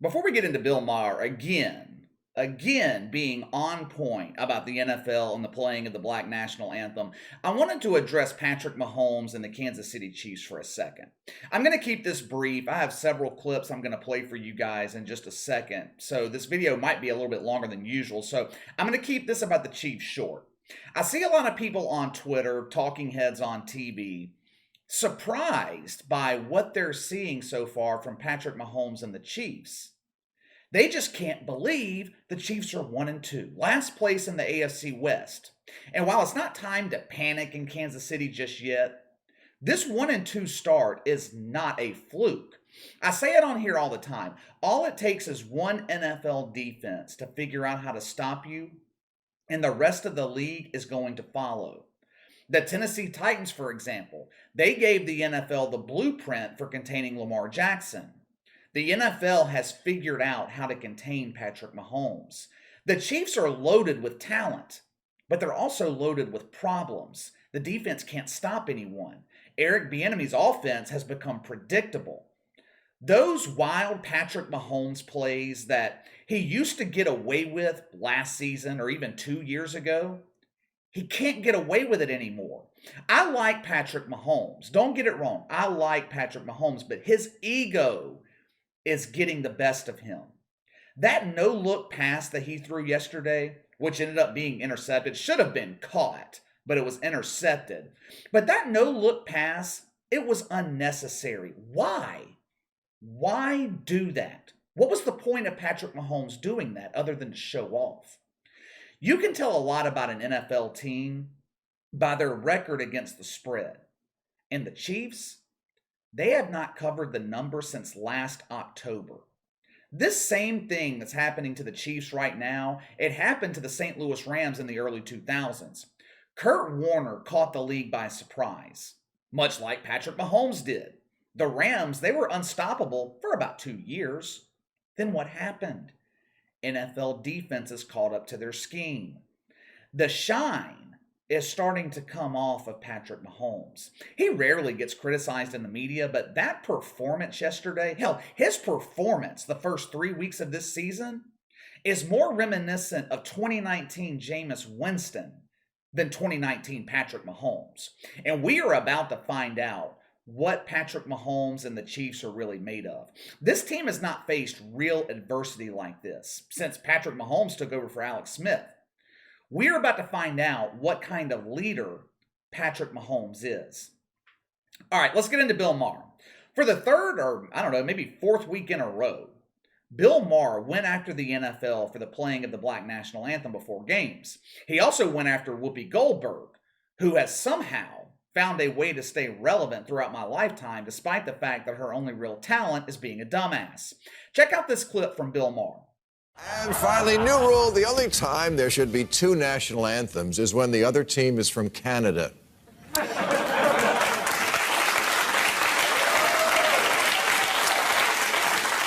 Before we get into Bill Maher, again being on point about the NFL and the playing of the Black National Anthem, I wanted to address Patrick Mahomes and the Kansas City Chiefs for a second. I'm going to keep this brief. I have several clips I'm going to play for you guys in just a second, so this video might be a little bit longer than usual, so I'm going to keep this about the Chiefs short. I see a lot of people on Twitter, talking heads on TV, surprised by what they're seeing so far from Patrick Mahomes and the Chiefs. They just can't believe the Chiefs are 1-2, last place in the AFC West. And while it's not time to panic in Kansas City just yet, this 1-2 start is not a fluke. I say it on here all the time. All it takes is one NFL defense to figure out how to stop you, and the rest of the league is going to follow. The Tennessee Titans, for example, they gave the NFL the blueprint for containing Lamar Jackson. The NFL has figured out how to contain Patrick Mahomes. The Chiefs are loaded with talent, but they're also loaded with problems. The defense can't stop anyone. Eric Bieniemy's offense has become predictable. Those wild Patrick Mahomes plays that he used to get away with last season or even 2 years ago, he can't get away with it anymore. I like Patrick Mahomes. Don't get it wrong. I like Patrick Mahomes, but his ego is getting the best of him. That no-look pass that he threw yesterday, which ended up being intercepted, should have been caught, but it was intercepted. But that no-look pass, it was unnecessary. Why? Why do that? What was the point of Patrick Mahomes doing that other than to show off? You can tell a lot about an NFL team by their record against the spread. And the Chiefs, they have not covered the number since last October. This same thing that's happening to the Chiefs right now, it happened to the St. Louis Rams in the early 2000s. Kurt Warner caught the league by surprise, much like Patrick Mahomes did. The Rams, they were unstoppable for about 2 years. Then what happened? NFL defenses caught up to their scheme. The shine is starting to come off of Patrick Mahomes. He rarely gets criticized in the media, but that performance yesterday, hell, his performance the first 3 weeks of this season is more reminiscent of 2019 Jameis Winston than 2019 Patrick Mahomes. And we are about to find out what Patrick Mahomes and the Chiefs are really made of. This team has not faced real adversity like this since Patrick Mahomes took over for Alex Smith. We're about to find out what kind of leader Patrick Mahomes is. All right, let's get into Bill Maher. For the third or, I don't know, maybe fourth week in a row, Bill Maher went after the NFL for the playing of the Black National Anthem before games. He also went after Whoopi Goldberg, who has somehow found a way to stay relevant throughout my lifetime despite the fact that her only real talent is being a dumbass. Check out this clip from Bill Maher. And finally, new rule, the only time there should be two national anthems is when the other team is from Canada.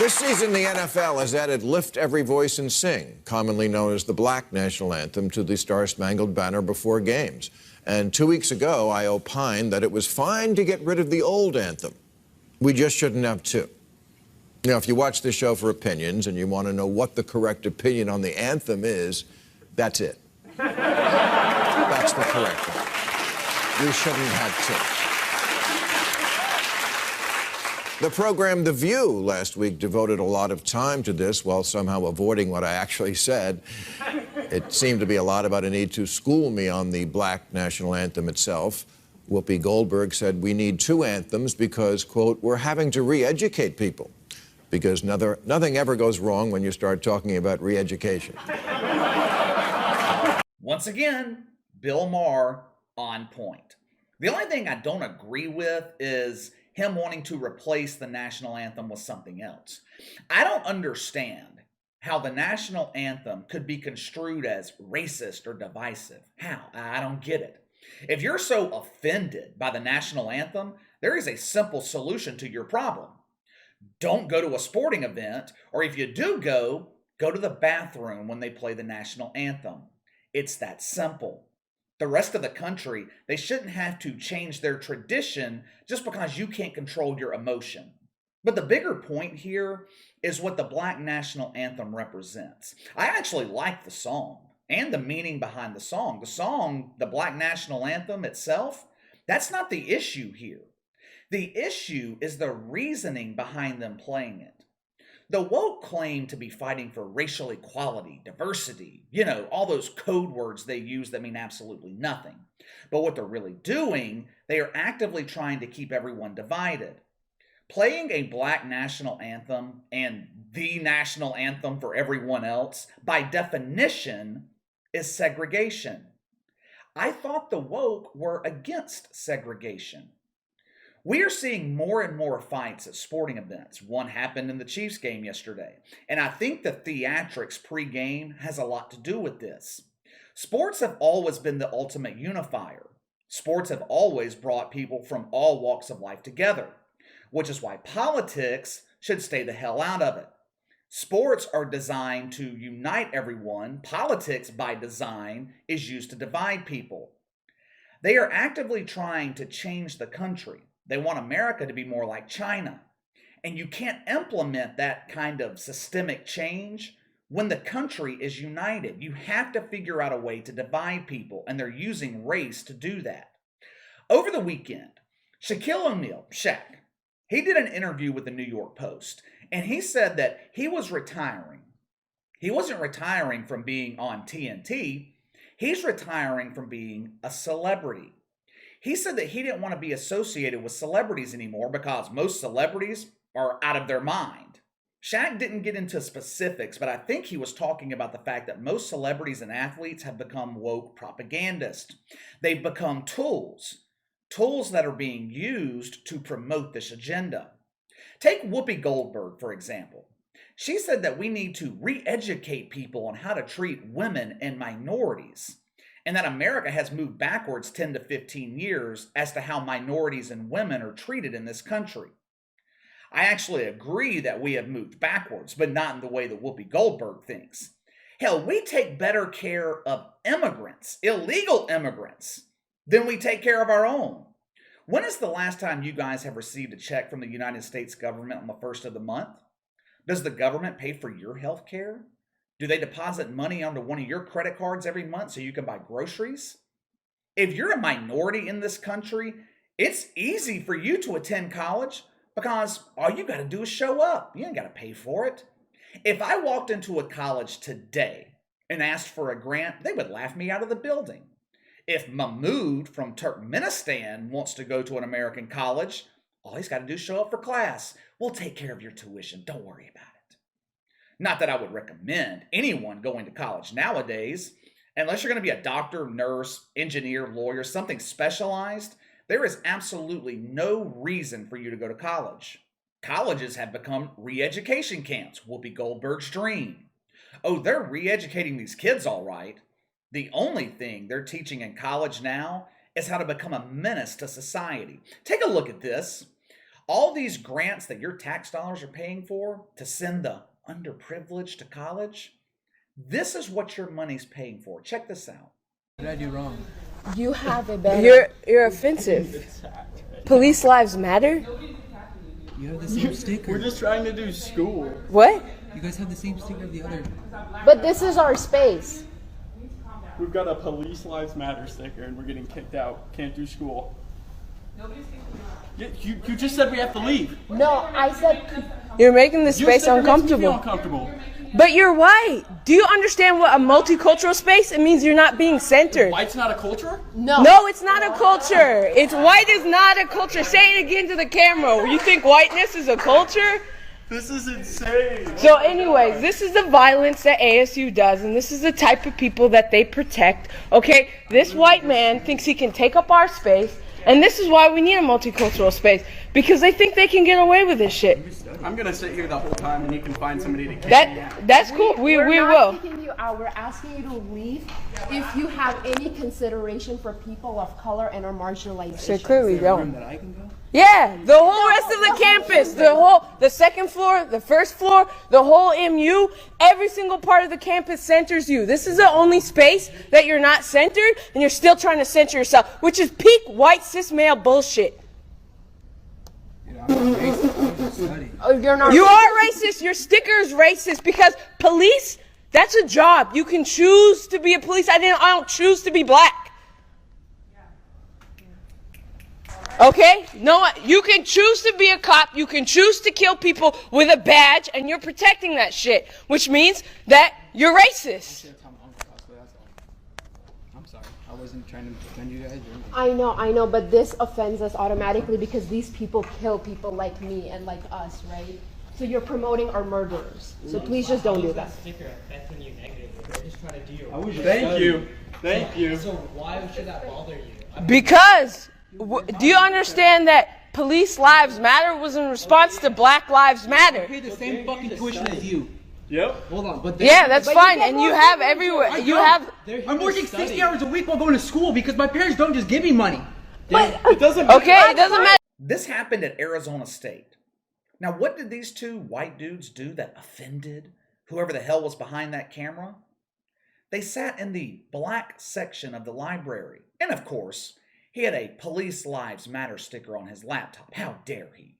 This season, the NFL has added Lift Every Voice and Sing, commonly known as the Black National Anthem, to the Star-Spangled Banner before games. And 2 weeks ago, I opined that it was fine to get rid of the old anthem. We just shouldn't have two. Now, if you watch this show for opinions and you want to know what the correct opinion on the anthem is, that's it. That's the correct one. We shouldn't have two. The program The View last week devoted a lot of time to this while somehow avoiding what I actually said. It seemed to be a lot about a need to school me on the Black National Anthem itself. Whoopi Goldberg said we need two anthems because, quote, we're having to re-educate people. Because nothing ever goes wrong when you start talking about re-education. Once again, Bill Maher on point. The only thing I don't agree with is him wanting to replace the national anthem with something else. I don't understand how the national anthem could be construed as racist or divisive. How? I don't get it. If you're so offended by the national anthem, there is a simple solution to your problem. Don't go to a sporting event, or if you do go to the bathroom when they play the national anthem. It's that simple. The rest of the country, they shouldn't have to change their tradition just because you can't control your emotion. But the bigger point here is what the Black National Anthem represents. I actually like the song and the meaning behind the song. The song, the Black National Anthem itself, that's not the issue here. The issue is the reasoning behind them playing it. The woke claim to be fighting for racial equality, diversity, all those code words they use that mean absolutely nothing. But what they're really doing, they are actively trying to keep everyone divided. Playing a Black national anthem and the national anthem for everyone else, by definition, is segregation. I thought the woke were against segregation. We are seeing more and more fights at sporting events. One happened in the Chiefs game yesterday, and I think the theatrics pre-game has a lot to do with this. Sports have always been the ultimate unifier. Sports have always brought people from all walks of life together, which is why politics should stay the hell out of it. Sports are designed to unite everyone. Politics, by design, is used to divide people. They are actively trying to change the country. They want America to be more like China. And you can't implement that kind of systemic change when the country is united. You have to figure out a way to divide people, and they're using race to do that. Over the weekend, Shaquille O'Neal, Shaq, he did an interview with the New York Post, and he said that he was retiring. He wasn't retiring from being on TNT. He's retiring from being a celebrity. He said that he didn't want to be associated with celebrities anymore because most celebrities are out of their mind. Shaq didn't get into specifics, but I think he was talking about the fact that most celebrities and athletes have become woke propagandists. They've become tools that are being used to promote this agenda. Take Whoopi Goldberg, for example. She said that we need to re-educate people on how to treat women and minorities, and that America has moved backwards 10 to 15 years as to how minorities and women are treated in this country. I actually agree that we have moved backwards, but not in the way that Whoopi Goldberg thinks. Hell, we take better care of immigrants, illegal immigrants, than we take care of our own. When is the last time you guys have received a check from the United States government on the first of the month? Does the government pay for your health care? Do they deposit money onto one of your credit cards every month so you can buy groceries? If you're a minority in this country, it's easy for you to attend college because all you got to do is show up. You ain't got to pay for it. If I walked into a college today and asked for a grant, they would laugh me out of the building. If Mahmoud from Turkmenistan wants to go to an American college, all he's got to do is show up for class. We'll take care of your tuition. Don't worry about it. Not that I would recommend anyone going to college nowadays. Unless you're going to be a doctor, nurse, engineer, lawyer, something specialized, there is absolutely no reason for you to go to college. Colleges have become re-education camps, Whoopi Goldberg's dream. Oh, they're re-educating these kids all right. The only thing they're teaching in college now is how to become a menace to society. Take a look at this. All these grants that your tax dollars are paying for to send the underprivileged to college, this is what your money's paying for. Check this out. What did I do wrong? You have a better... You're offensive. Police lives matter? You have the same sticker. We're just trying to do school. What? You guys have the same sticker of the other. But this is our space. We've got a Police Lives Matter sticker and we're getting kicked out. Can't do school. Nobody's kicking out. You just said we have to leave. No, I said... You're making the space uncomfortable. Uncomfortable. But you're white. Do you understand what a multicultural space? It means you're not being centered. White's not a culture? No. No, it's not a culture. It's white is not a culture. Say it again to the camera. You think whiteness is a culture? This is insane. So anyways, this is the violence that ASU does, and this is the type of people that they protect. Okay, this white man thinks he can take up our space, and this is why we need a multicultural space, because they think they can get away with this shit. I'm gonna sit here the whole time and you can find somebody to kick me out. That's cool. We We're will. not kicking you out. We're asking you to leave if you have any consideration for people of color and our marginalization. So clearly Room don't. that I can go? Yeah, the whole rest of the campus, the second floor, the first floor, the whole MU, every single part of the campus centers you. This is the only space that you're not centered, and you're still trying to center yourself, which is peak white cis male bullshit. You know, I'm racist. study. Oh, you're not. You are racist. Your sticker is racist because police, that's a job. You can choose to be a police. I don't choose to be black. Okay? No, you can choose to be a cop. You can choose to kill people with a badge, and you're protecting that shit, which means that you're racist. I'm sorry. I wasn't trying to defend you guys. I know, but this offends us automatically because these people kill people like me and like us, right? So you're promoting our murderers. So please just don't do that. Sticker affecting you negatively. They're just trying to do your work. Thank you. So why should that bother you? Because, do you understand that police lives matter was in response to Black Lives Matter? I pay the same fucking tuition as you. Yep. Hold on, but Yeah, that's fine, you get and you more have privilege. everywhere. You have. I'm working 60 hours a week while going to school because my parents don't just give me money. It doesn't. Okay, it doesn't matter. This happened at Arizona State. Now, what did these two white dudes do that offended whoever the hell was behind that camera? They sat in the black section of the library. And of course, he had a Police Lives Matter sticker on his laptop. How dare he?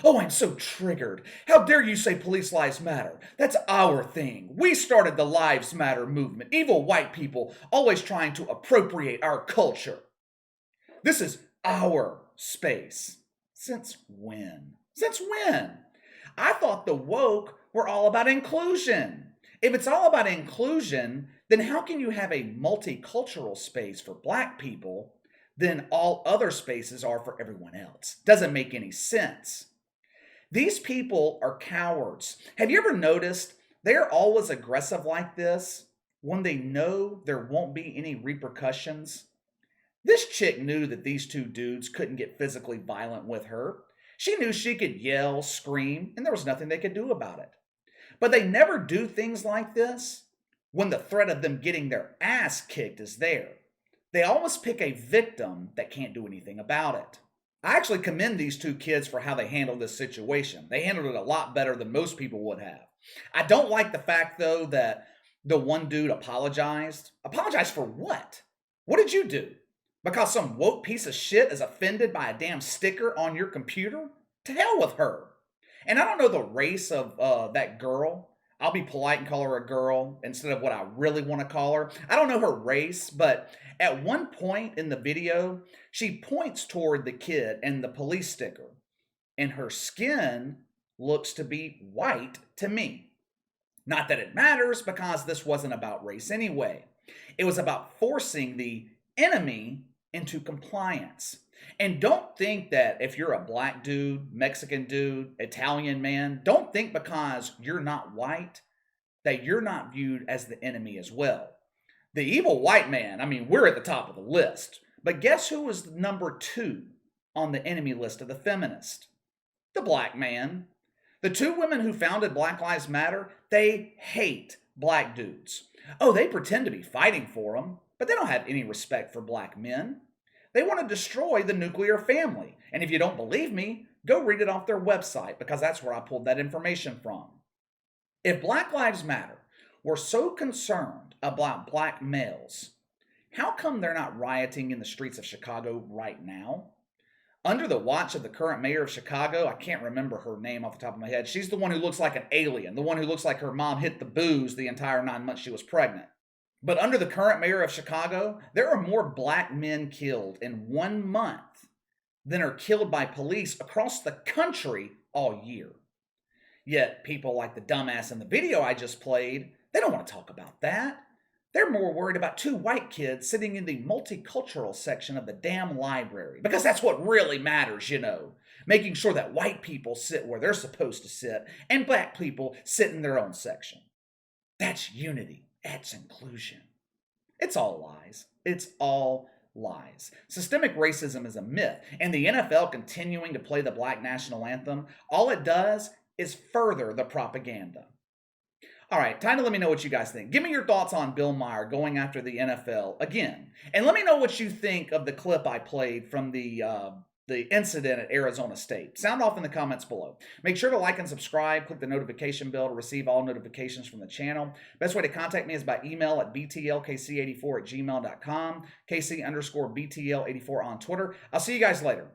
Oh, I'm so triggered. How dare you say Police Lives Matter? That's our thing. We started the Lives Matter movement. Evil white people always trying to appropriate our culture. This is our space. Since when? Since when? I thought the woke were all about inclusion. If it's all about inclusion, then how can you have a multicultural space for black people, then all other spaces are for everyone else? Doesn't make any sense. These people are cowards. Have you ever noticed they're always aggressive like this when they know there won't be any repercussions? This chick knew that these two dudes couldn't get physically violent with her. She knew she could yell, scream, and there was nothing they could do about it. But they never do things like this when the threat of them getting their ass kicked is there. They always pick a victim that can't do anything about it. I actually commend these two kids for how they handled this situation. They handled it a lot better than most people would have. I don't like the fact, though, that the one dude apologized. Apologized for what? What did you do? Because some woke piece of shit is offended by a damn sticker on your computer? To hell with her. And I don't know the race of that girl. I'll be polite and call her a girl instead of what I really want to call her. I don't know her race, but at one point in the video, she points toward the kid and the police sticker, and her skin looks to be white to me. Not that it matters, because this wasn't about race anyway. It was about forcing the enemy into compliance. And don't think that if you're a black dude, Mexican dude, Italian man, don't think because you're not white that you're not viewed as the enemy as well. The evil white man, I mean, we're at the top of the list. But guess who was number 2 on the enemy list of the feminist? The black man. The 2 women who founded Black Lives Matter, they hate black dudes. Oh, they pretend to be fighting for them, but they don't have any respect for black men. They want to destroy the nuclear family. And if you don't believe me, go read it off their website, because that's where I pulled that information from. If Black Lives Matter were so concerned about black males, how come they're not rioting in the streets of Chicago right now? Under the watch of the current mayor of Chicago, I can't remember her name off the top of my head. She's the one who looks like an alien, the one who looks like her mom hit the booze the entire 9 months she was pregnant. But under the current mayor of Chicago, there are more black men killed in 1 month than are killed by police across the country all year. Yet people like the dumbass in the video I just played, they don't want to talk about that. They're more worried about 2 white kids sitting in the multicultural section of the damn library, because that's what really matters, you know. Making sure that white people sit where they're supposed to sit and black people sit in their own section. That's unity. That's inclusion. It's all lies. It's all lies. Systemic racism is a myth, and the NFL continuing to play the Black National Anthem, all it does is further the propaganda. All right, time to let me know what you guys think. Give me your thoughts on Bill Maher going after the NFL again. And let me know what you think of the clip I played from the incident at Arizona State. Sound off in the comments below. Make sure to like and subscribe. Click the notification bell to receive all notifications from the channel. Best way to contact me is by email at btlkc84@gmail.com, KC_BTL84 on Twitter. I'll see you guys later.